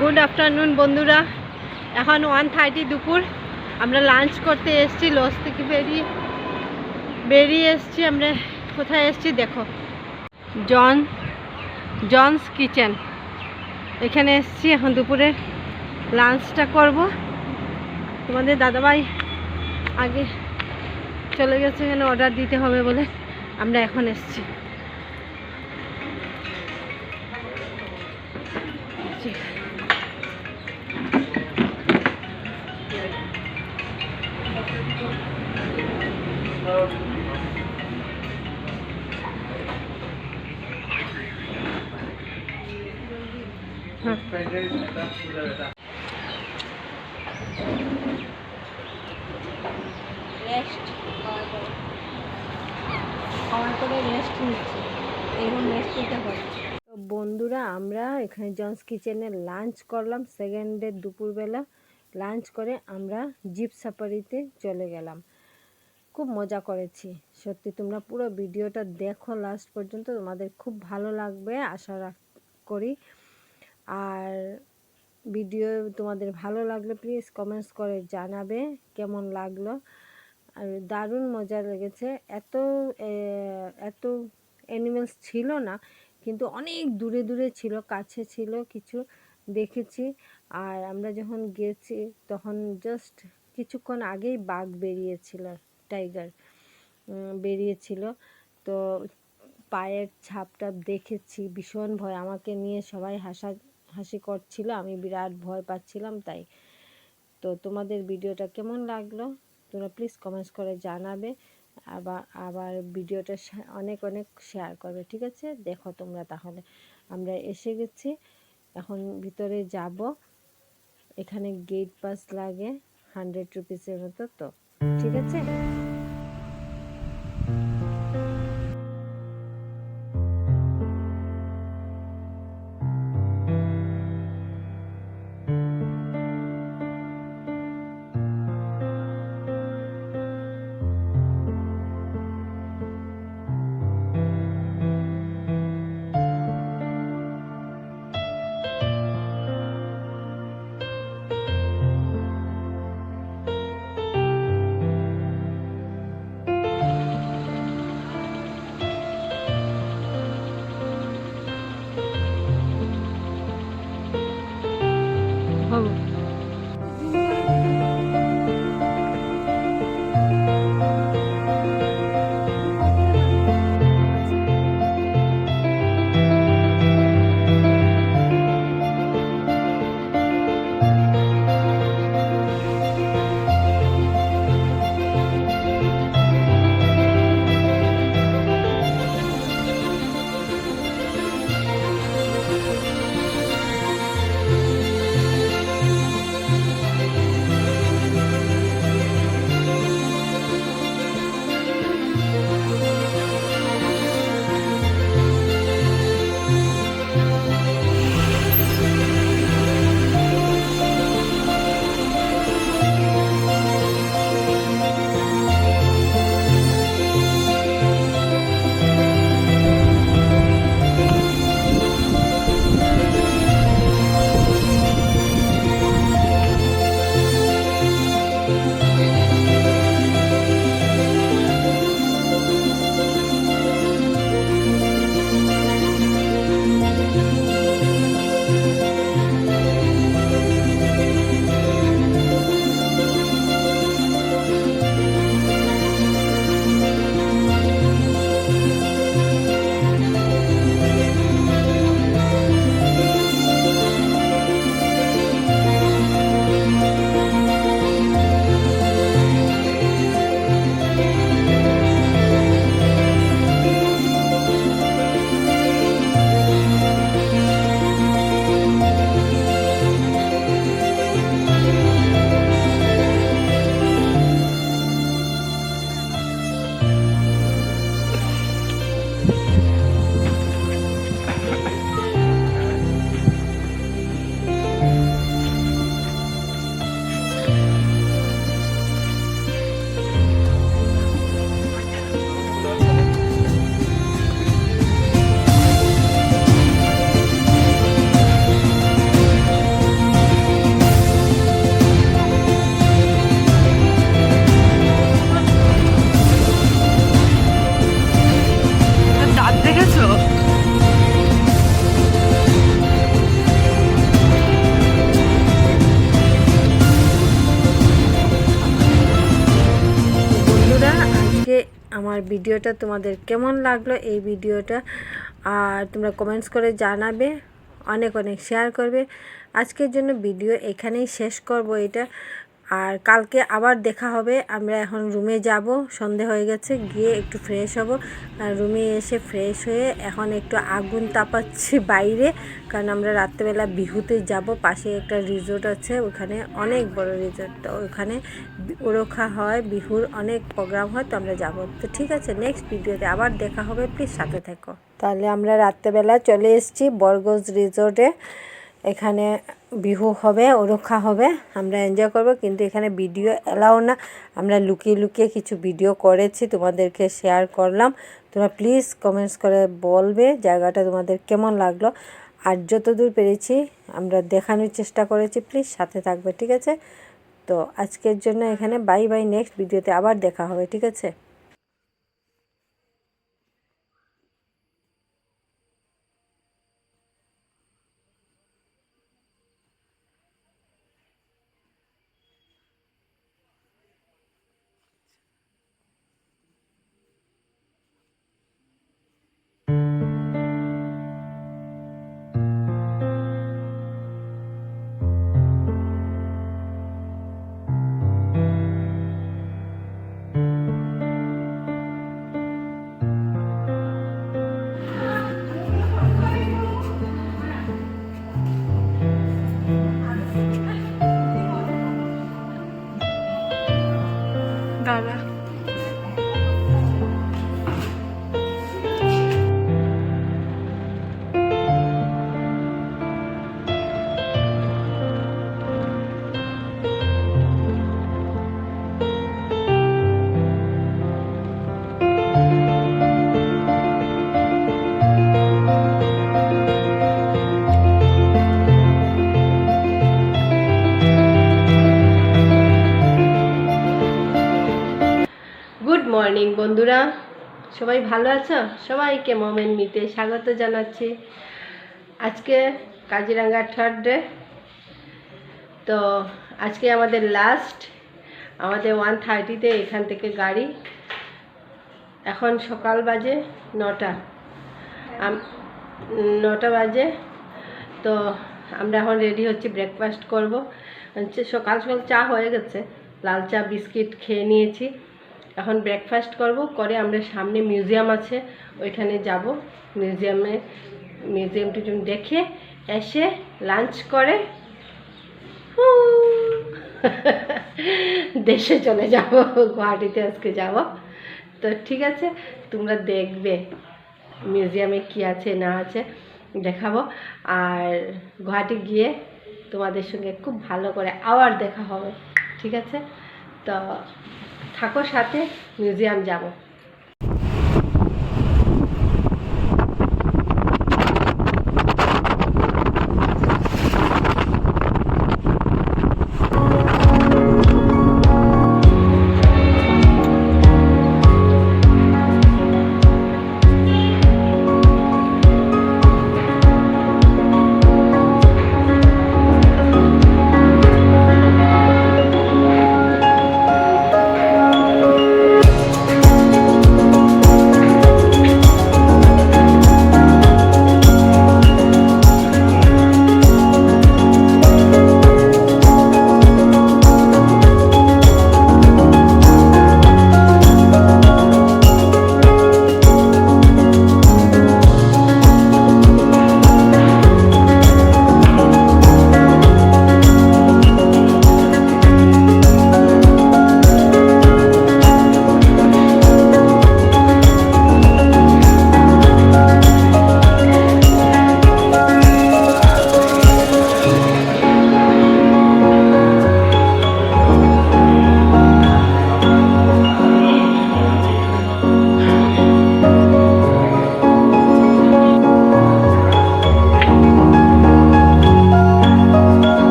Good afternoon বন্ধুরা, এখন 1:30 দুপুর। আমরা লাঞ্চ করতে এসেছি, লজ থেকে বেরিয়ে এসেছি। আমরা কোথায় এসেছি দেখো, জনস কিচেন। এখানে এসেছি, এখন দুপুরে লাঞ্চটা করব। তোমাদের দাদাভাই আগে চলে গেছে, এখানে অর্ডার দিতে হবে বলে আমরা এখন এসেছি। বন্ধুরা, আমরা এখানে জনস কিচেনে লাঞ্চ করলাম। সেকেন্ডের দুপুরবেলা লাঞ্চ করে আমরা জিপ সাফারিতে চলে গেলাম। খুব মজা করেছি সত্যি। তোমরা পুরো ভিডিওটা দেখো লাস্ট পর্যন্ত, তোমাদের খুব ভালো লাগবে আশা করি। আর ভিডিও তোমাদের ভালো লাগলে প্লিজ কমেন্টস করে জানাবে কেমন লাগলো। আর দারুণ মজা লেগেছে। এত অ্যানিমেলস ছিল না, কিন্তু অনেক দূরে দূরে ছিল, কাছে ছিল কিছু দেখেছি। আর আমরা যখন গেছি তখন জাস্ট কিছুক্ষণ আগেই বাঘ বেরিয়েছিল, টাইগার বেরিয়েছিল। তো পায়ের ছাপটা দেখেছি, ভীষণ ভয়। আমাকে নিয়ে সবাই হাসাহাসি করছিল, আমি বিরাট ভয় পাচ্ছিলাম। তাই তো তোমাদের ভিডিওটা কেমন লাগলো তোমরা প্লিজ কমেন্টস করে জানাবে। আবার ভিডিওটা অনেক শেয়ার করবে, ঠিক আছে? দেখো তোমরা। তাহলে আমরা এসে গেছি, এখন ভিতরে যাব। এখানে গেট পাস লাগে 100 রুপিসের মতো, তো ঠিক আছে। আমার ভিডিওটা তোমাদের কেমন লাগলো এই ভিডিওটা, আর তোমরা কমেন্টস করে জানাবে, অনেক অনেক শেয়ার করবে। আজকের জন্য ভিডিও এখানেই শেষ করব এটা, আর কালকে আবার দেখা হবে। আমরা এখন রুমে যাব, সন্ধে হয়ে গেছে, গিয়ে একটু ফ্রেশ হব। আর রুমে এসে ফ্রেশ হয়ে এখন একটু আগুন তাপাচ্ছি বাইরে, কারণ আমরা রাত্রেবেলা বিহুতে যাব। পাশে একটা রিসোর্ট আছে, ওখানে অনেক বড় রিসোর্ট, তো ওখানে ওরখা হয়, বিহুর অনেক প্রোগ্রাম হয়, তো আমরা যাব। তো ঠিক আছে, নেক্সট ভিডিওতে আবার দেখা হবে, প্লিজ সাথে থেকো। তাহলে আমরা রাত্রেবেলা চলে এসেছি বরগোজ রিসোর্টে। এখানে বিহু হবে, ওরখা হবে, আমরা এনজয় করব, কিন্তু এখানে ভিডিও এলাও না। আমরা লুকিয়ে লুকিয়ে কিছু ভিডিও করেছি, তোমাদেরকে শেয়ার করলাম। তোমরা প্লিজ কমেন্টস করে বলবে জায়গাটা তোমাদের কেমন লাগলো, আর যতদূর পেরেছি আমরা দেখানোর চেষ্টা করেছি। প্লিজ সাথে থাকবে, ঠিক আছে? তো আজকের জন্য এখানে বাই বাই, নেক্সট ভিডিওতে আবার দেখা হবে, ঠিক আছে? দাদা গুড মর্নিং বন্ধুরা, সবাই ভালো আছো? সবাইকে মোমেন্ট মিতে স্বাগত জানাচ্ছি। আজকে কাজিরাঙ্গা থার্ড ডে, তো আজকে আমাদের লাস্ট, আমাদের 1:30-তে এখান থেকে গাড়ি। এখন সকাল বাজে 9টা, 9টা বাজে। তো আমরা এখন রেডি হচ্ছি, ব্রেকফাস্ট করব। সকাল সকাল চা হয়ে গেছে, লাল চা বিস্কিট খেয়ে নিয়েছি। এখন ব্রেকফাস্ট করব, করে আমরা সামনে মিউজিয়াম আছে ওইখানে যাব। মিউজিয়াম টিউজিয়াম দেখে এসে লাঞ্চ করে দেশে চলে যাব, গুয়াহাটিতে আজকে যাব। তো ঠিক আছে, তোমরা দেখবে মিউজিয়ামে কি আছে না আছে দেখাবো, আর গুয়াহাটি গিয়ে তোমাদের সঙ্গে খুব ভালো করে আবার দেখা হবে, ঠিক আছে? তো থাকো সাথে, মিউজিয়াম যাব।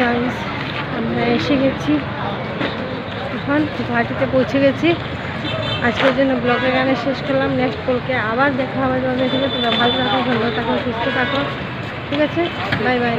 গাইস, আমরা এসে গেছি, এখন গুয়াহাটিতে পৌঁছে গেছি। আজকের জন্য ব্লগ এখানে শেষ করলাম। নেক্সট কলকে আবার দেখা হবে তোমাদের সাথে। তোমরা ভালো থাকো, সুন্দর থাকো, সুস্থ থাকো, ঠিক আছে? Bye bye.